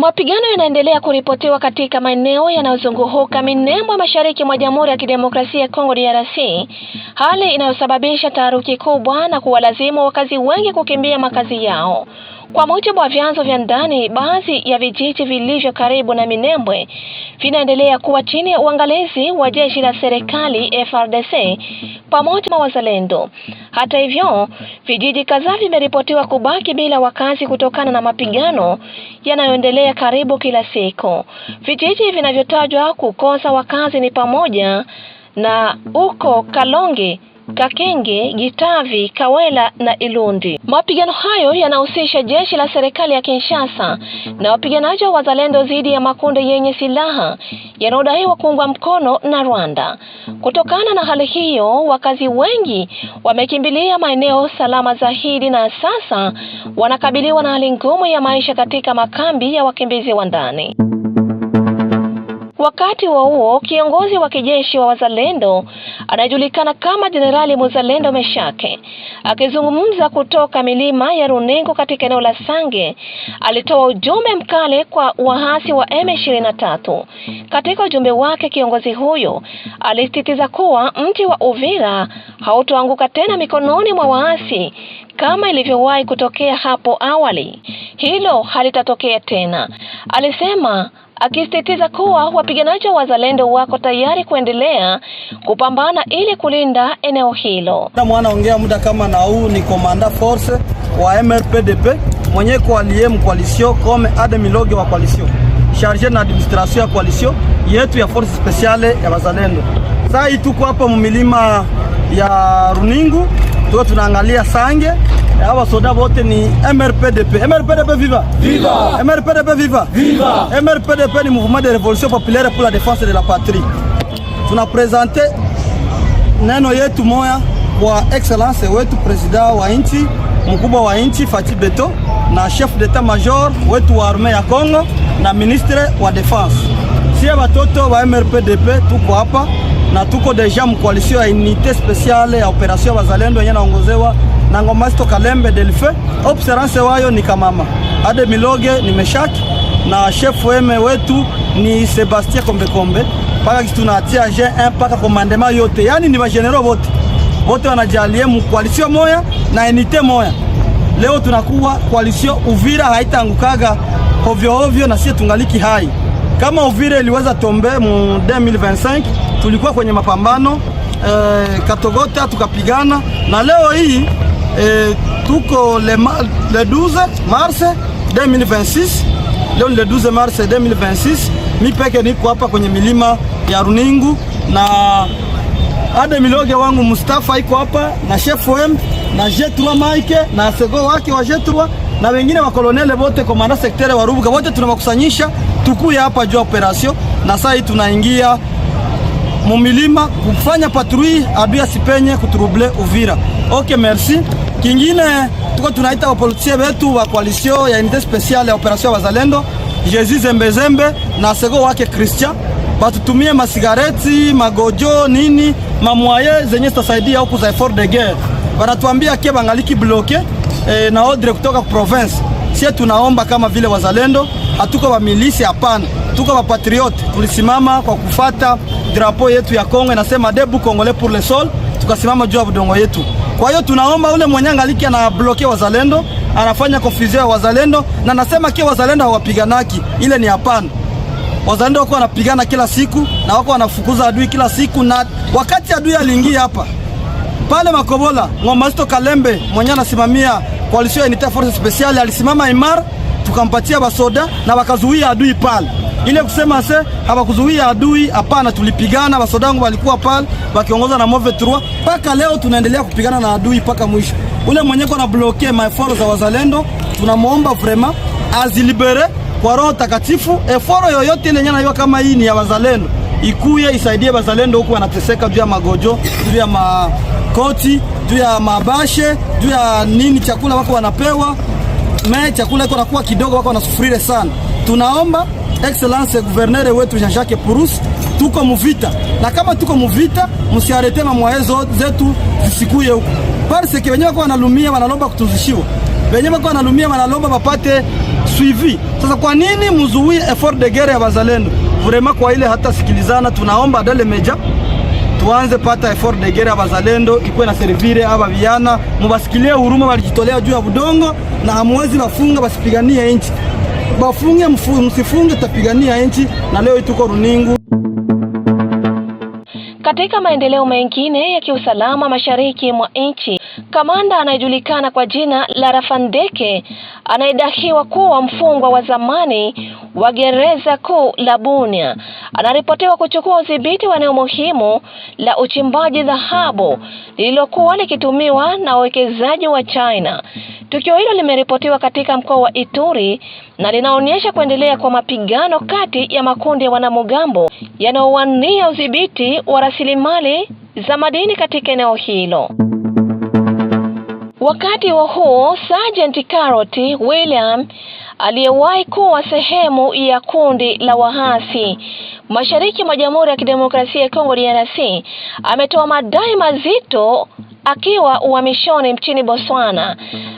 Mapigano yanaendelea kuripotiwa katika maeneo yanayozunguka Minembwe mashariki mwa Jamhuri ya Kidemokrasia ya Kongo DRC, hali inayosababisha taharuki kubwa na kuwalazimu wakazi wengi kukimbia makazi yao. Kwa mujibu wa vyanzo vya ndani, baadhi ya vijiji vilivyo karibu na Minembwe vinaendelea kuwa chini ya uangalizi wa jeshi la serikali FARDC pamoja na wazalendo. Hata hivyo, vijiji kadhaa vimeripotiwa kubaki bila wakazi kutokana na mapigano yanayoendelea karibu kila siku. Vijiji vinavyotajwa kukosa wakazi ni pamoja na uko Kalonge, Kakenge, Gitavi, Kawela na Ilundi. Mapigano hayo yanahusisha jeshi la serikali ya Kinshasa na wapiganaji wa wazalendo dhidi ya makundi yenye silaha yanayodaiwa kuungwa mkono na Rwanda. Kutokana na hali hiyo, wakazi wengi wamekimbilia maeneo salama zaidi na sasa wanakabiliwa na hali ngumu ya maisha katika makambi ya wakimbizi wa ndani. Wakati huo, kiongozi wa kijeshi wa wazalendo anajulikana kama Jenerali Muzalendo Meshake, akizungumza kutoka milima ya Runingu katika eneo la Sange, alitoa ujumbe mkali kwa waasi wa M23. Katika ujumbe wake, kiongozi huyo alisisitiza kuwa mji wa Uvira hautoanguka tena mikononi mwa waasi kama ilivyowahi kutokea hapo awali. Hilo halitatokea tena, alisema, akisisitiza kuwa wapiganaji wa wazalendo wako tayari kuendelea kupambana ili kulinda eneo hilo. Mwana ongea muda kama na huu ni komanda force wa MRPDP mwenye koaliem coalition comme Ademiloge wa coalition chargé na administration ya coalition yetu ya force speciale ya wazalendo. Sasa tuko hapa mumilima ya Runingu, tuko tunaangalia Sange. Hawa soda wote ni MRPDP. MRPDP viva! Viva! MRPDP viva! Viva! MRPDP ni mouvement de révolution populaire pour la défense de la patrie. Tunapresente neno yetu moya kwa excellence wetu president wa nchi, mkubwa wa nchi Fathi Beto, na chef d'état major wetu wa armée ya Kongo na ministre wa défense. Sie watoto wa MRPDP tuko hapa na tuko deja mkoalisio ya unité spéciale ya operation wazalendo yenye naongozewa na Ngomasto Kalembe Delfe. Observance wayo ni Kamama Ademiloge ni Meshaki na chef weme wetu ni Sebastien Kombekombe. Paka tunatia G1 paka komandema yote, yani ni majenero wote wanajalie mkoalisio moya na unité moya. Leo tunakuwa koalisio Uvira haitaangukaga ovyo na sisi tungaliki hai. Kama Uvira iliweza tombe mu 2025 tulikuwa kwenye mapambano Katogota tukapigana, na leo hii tuko le 12 mars 2026. Leo le 12 mars 2026 mi peke niko hapa kwenye milima ya Runingu na Ademiloge wangu Mustafa iko hapa na chef M na G3 Mike na sego wake wa G3 na wengine wa kolonele wote komanda sektere wa Rubuga wote tunawakusanyisha tukuya hapa juu operation, na sasa hii tunaingia mumilima kufanya patrui adui asipenye kutrouble Uvira. Okay, merci. Kingine tuko tunaita wapolisia wetu wa coalition ya unité spéciale ya operation wazalendo Jesus Zembezembe na sego wake Christian batutumie masigareti, magojo, nini, mamwaye zenye tutasaidia huku za effort de guerre. Wanatuambia kia bangaliki bloke na ordre kutoka province. Sie tunaomba kama vile wazalendo, hatuko wa milisi hapana, tuko wa patriote. Tulisimama kwa kufata drapeau yetu ya Kongo inasema debu Congolais pour le sol, tukasimama juu ya budongo yetu. Kwa hiyo tunaomba ule mwenye angaliki na bloke wazalendo, anafanya confusion ya wazalendo na nasema kia wazalendo hawapiganaki, ile ni hapana. Wazalendo wako wanapigana kila siku na wako wanafukuza adui kila siku, na wakati adui aliingia hapa pale Makobola, Ngomasto Kalembe mwenye anasimamia coalition ya unité force spéciale alisimama imara, tukampatia basoda na wakazuia adui pale. Ile kusema hawakuzuia adui hapana, tulipigana, basoda wangu walikuwa pale wakiongozwa na Move 3 paka leo tunaendelea kupigana na adui paka mwisho. Ule mwenye kwa na bloquer maeforo za wazalendo tunamuomba vraiment azilibere kwa Roho Takatifu. Eforo yoyote ile nyana hiyo kama hii ni ya wazalendo ikuye isaidie wazalendo huko wanateseka juu ya magojo, juu ya makoti, juu ya mabashe, juu ya nini, chakula wako wanapewa chakula iko nakuwa kidogo, wako wanasufurire sana. Tunaomba excellence gouverneur wetu Jean-Jacques Purus, tuko muvita, na kama tuko muvita msiarete mamwaezo zetu zisikuye huko, parce que wenyewe wako wanalumia wanalomba kutuzishiwa, wenyewe wako wanalumia wanalomba wapate suivi. Sasa kwa nini mzuie effort de guerre ya bazalendo? Vraiment kwa ile hata sikilizana, tunaomba dale meja tuanze pata effort de guerre ya bazalendo ikuwe na servire aba vijana, mubasikilie huruma, walijitolea juu ya budongo na hamwezi bafunga basipiganie nchi. Bafunge msifunge, tapigania nchi, na leo tuko Runingu. Katika maendeleo mengine ya kiusalama mashariki mwa nchi, kamanda anayejulikana kwa jina la Rafandeke anayedahiwa kuwa mfungwa wa zamani wa gereza kuu la Bunia anaripotiwa kuchukua udhibiti wa eneo muhimu la uchimbaji dhahabu lililokuwa likitumiwa na wawekezaji wa China. Tukio hilo limeripotiwa katika mkoa wa Ituri na linaonyesha kuendelea kwa mapigano kati ya makundi ya wanamgambo yanayowania udhibiti wa rasilimali za madini katika eneo hilo. Wakati huo Sergeant Karoti William aliyewahi kuwa sehemu ya kundi la wahasi mashariki mwa Jamhuri ya Kidemokrasia ya Kongo DRC ametoa madai mazito akiwa uhamishoni nchini Botswana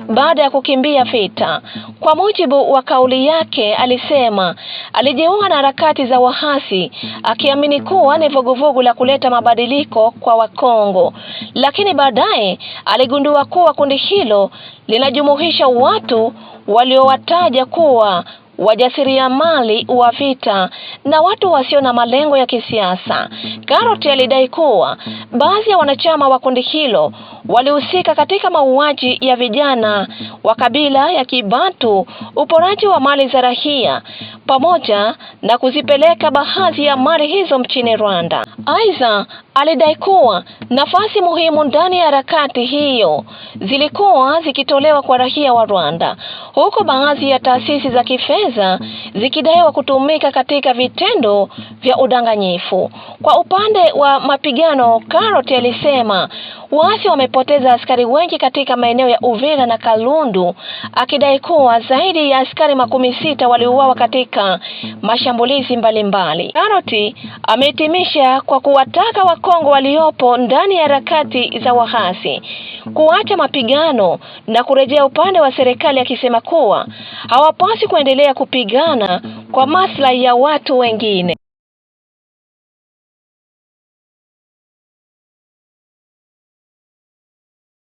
baada ya kukimbia vita. Kwa mujibu wa kauli yake, alisema alijiunga na harakati za wahasi akiamini kuwa ni vuguvugu la kuleta mabadiliko kwa Wakongo, lakini baadaye aligundua kuwa kundi hilo linajumuisha watu waliowataja kuwa wajasiriamali wa vita na watu wasio na malengo ya kisiasa. Karoti alidai kuwa baadhi ya wanachama wa kundi hilo walihusika katika mauaji ya vijana wa kabila ya Kibantu, uporaji wa mali za raia, pamoja na kuzipeleka baadhi ya mali hizo nchini Rwanda. Aidha, alidai kuwa nafasi muhimu ndani ya harakati hiyo zilikuwa zikitolewa kwa raia wa Rwanda, huko baadhi ya taasisi za kifedha zikidaiwa kutumika katika vitendo vya udanganyifu. Kwa upande wa mapigano, Karoti alisema waasi wamepoteza askari wengi katika maeneo ya Uvira na Kalundu, akidai kuwa zaidi ya askari 60 waliuawa katika mashambulizi mbalimbali. Karoti amehitimisha kwa kuwataka Wakongo waliopo ndani ya harakati za wahasi kuacha mapigano na kurejea upande wa serikali, akisema kuwa hawapaswi kuendelea kupigana kwa maslahi ya watu wengine.